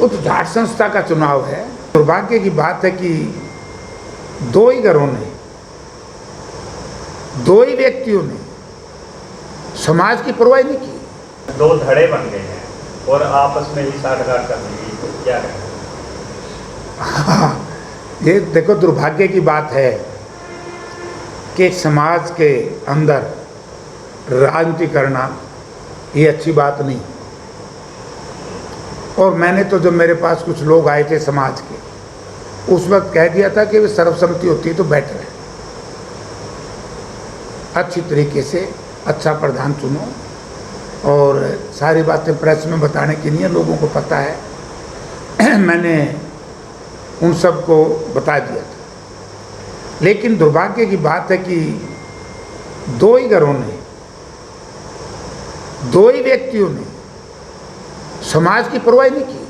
वो तो जाट संस्था का चुनाव है। दुर्भाग्य की बात है कि दो ही घरों ने, दो ही व्यक्तियों ने समाज की परवाह नहीं की। दो धड़े बन गए हैं और आपस में ही साठगांठ कर दी, तो क्या है? हाँ, ये देखो दुर्भाग्य की बात है कि समाज के अंदर राजनीति करना ये अच्छी बात नहीं। और मैंने तो जब मेरे पास कुछ लोग आए थे समाज के, उस वक्त कह दिया था कि सर्वसम्मति होती है तो बेटर है, अच्छी तरीके से अच्छा प्रधान चुनो। और सारी बातें प्रेस में बताने की नहीं है, लोगों को पता है। मैंने उन सबको बता दिया था। लेकिन दुर्भाग्य की बात है कि दो ही घरों ने, दो ही व्यक्तियों ने समाज की परवाह नहीं की।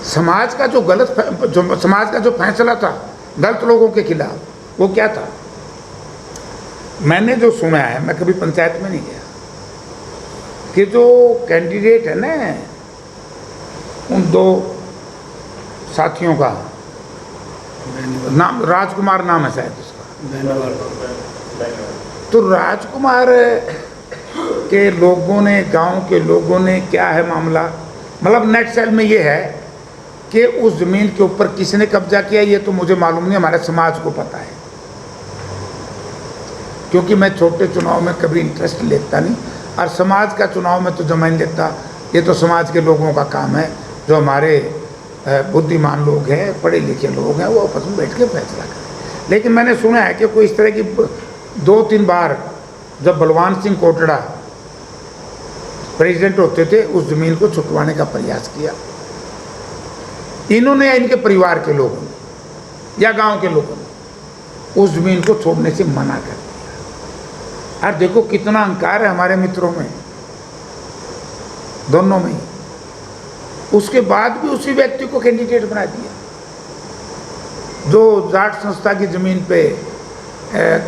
समाज का जो फैसला था गलत लोगों के खिलाफ, वो क्या था? मैंने जो सुना है, मैं कभी पंचायत में नहीं गया, कि जो कैंडिडेट है ना, उन दो साथियों का नाम राजकुमार नाम है शायद उसका, तो राजकुमार के लोगों ने, गांव के लोगों ने, क्या है मामला, मतलब नेट सेल में ये है कि उस ज़मीन के ऊपर किसने कब्जा किया, ये तो मुझे मालूम नहीं, हमारे समाज को पता है। क्योंकि मैं छोटे चुनाव में कभी इंटरेस्ट लेता नहीं, और समाज का चुनाव में तो जमा नहीं लेता। ये तो समाज के लोगों का काम है, जो हमारे बुद्धिमान लोग हैं, पढ़े लिखे लोग हैं, वो आपस में बैठ के फैसला करें। लेकिन मैंने सुना है कि कोई इस तरह की 2-3 बार जब बलवान सिंह कोटड़ा प्रेसिडेंट होते थे, उस ज़मीन को छुटवाने का प्रयास किया इन्होंने या इनके परिवार के लोगों ने या गांव के लोगों ने, उस ज़मीन को छोड़ने से मना कर दिया। और देखो कितना अहंकार है हमारे मित्रों में, दोनों में। उसके बाद भी उसी व्यक्ति को कैंडिडेट बना दिया जो जाट संस्था की ज़मीन पे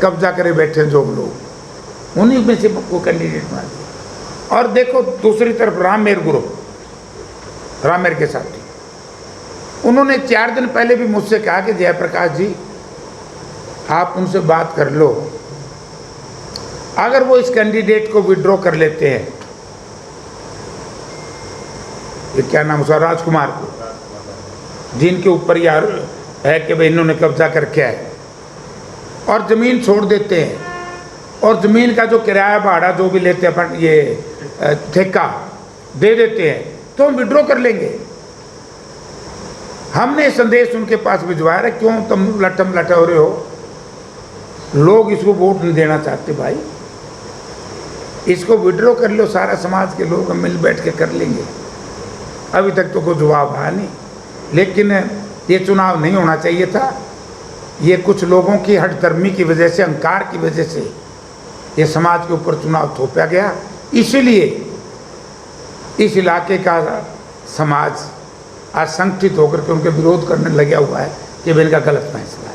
कब्जा करे बैठे जो लोग, उन्हीं में से वो कैंडिडेट बना दिया। और देखो दूसरी तरफ राममेर ग्रुप, राममेर के साथी, उन्होंने 4 दिन पहले भी मुझसे कहा कि जयप्रकाश जी आप उनसे बात कर लो, अगर वो इस कैंडिडेट को विड्रॉ कर लेते हैं, ये क्या नाम उसका, राजकुमार को, जिनके ऊपर यार है कि भाई इन्होंने कब्जा करके है, और ज़मीन छोड़ देते हैं, और ज़मीन का जो किराया भाड़ा जो भी लेते हैं, ये ठेका दे देते हैं, तो हम विड्रॉ कर लेंगे। हमने संदेश उनके पास भिजवाया है, क्यों तुम लटम लटे हो रहे हो, लोग इसको वोट नहीं देना चाहते भाई, इसको विड्रॉ कर लो, सारा समाज के लोग हम मिल बैठ के कर लेंगे। अभी तक तो कोई जवाब आया नहीं। लेकिन ये चुनाव नहीं होना चाहिए था, ये कुछ लोगों की हठधर्मी की वजह से, अहंकार की वजह से ये समाज के ऊपर चुनाव थोपा गया। इसीलिए इस इलाके का समाज आज संगठित होकर के उनके विरोध करने लगा हुआ है कि इनका गलत फैसला।